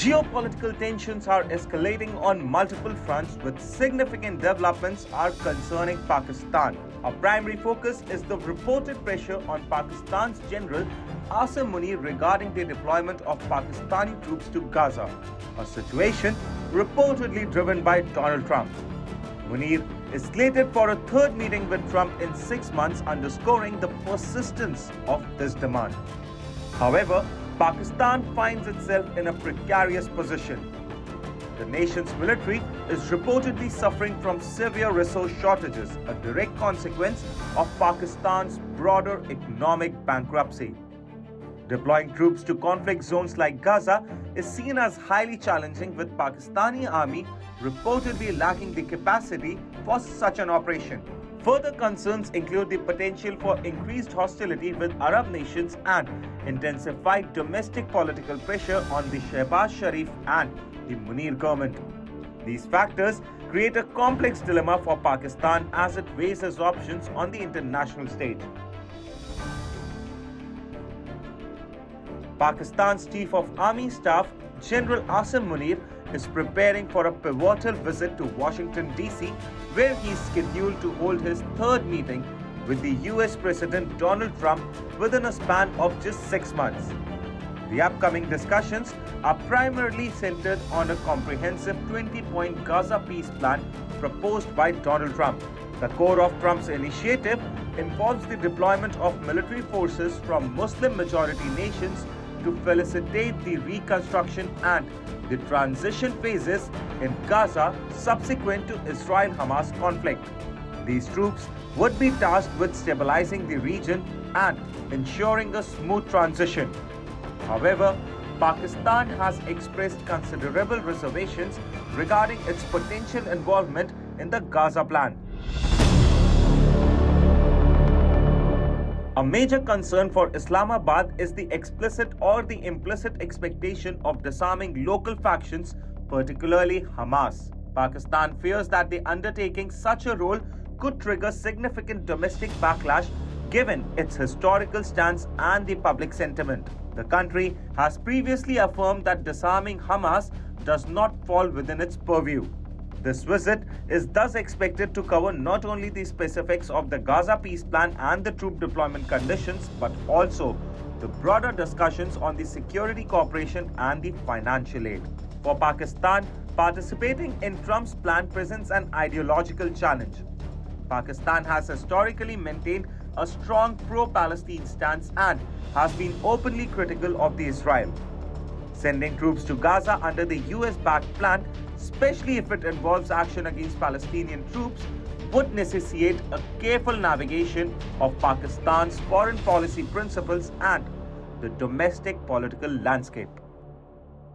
Geopolitical tensions are escalating on multiple fronts, with significant developments are concerning Pakistan. Our primary focus is the reported pressure on Pakistan's General Asim Munir regarding the deployment of Pakistani troops to Gaza, a situation reportedly driven by Donald Trump. Munir is slated for a third meeting with Trump in 6 months, underscoring the persistence of this demand. However, Pakistan finds itself in a precarious position. The nation's military is reportedly suffering from severe resource shortages, a direct consequence of Pakistan's broader economic bankruptcy. Deploying troops to conflict zones like Gaza is seen as highly challenging, with Pakistani army reportedly lacking the capacity for such an operation. Further concerns include the potential for increased hostility with Arab nations and intensified domestic political pressure on the Shehbaz Sharif and the Munir government. These factors create a complex dilemma for Pakistan as it weighs its options on the international stage. Pakistan's Chief of Army Staff, General Asim Munir, is preparing for a pivotal visit to Washington, D.C., where he is scheduled to hold his third meeting with the U.S. President Donald Trump within a span of just 6 months. The upcoming discussions are primarily centered on a comprehensive 20-point Gaza peace plan proposed by Donald Trump. The core of Trump's initiative involves the deployment of military forces from Muslim-majority nations to facilitate the reconstruction and the transition phases in Gaza subsequent to Israel-Hamas conflict. These troops would be tasked with stabilizing the region and ensuring a smooth transition. However, Pakistan has expressed considerable reservations regarding its potential involvement in the Gaza plan. A major concern for Islamabad is the explicit or the implicit expectation of disarming local factions, particularly Hamas. Pakistan fears that the undertaking such a role could trigger significant domestic backlash given its historical stance and the public sentiment. The country has previously affirmed that disarming Hamas does not fall within its purview. This visit is thus expected to cover not only the specifics of the Gaza peace plan and the troop deployment conditions, but also the broader discussions on the security cooperation and the financial aid. For Pakistan, participating in Trump's plan presents an ideological challenge. Pakistan has historically maintained a strong pro-Palestine stance and has been openly critical of Israel. Sending troops to Gaza under the US-backed plan, especially if it involves action against Palestinian troops, would necessitate a careful navigation of Pakistan's foreign policy principles and the domestic political landscape.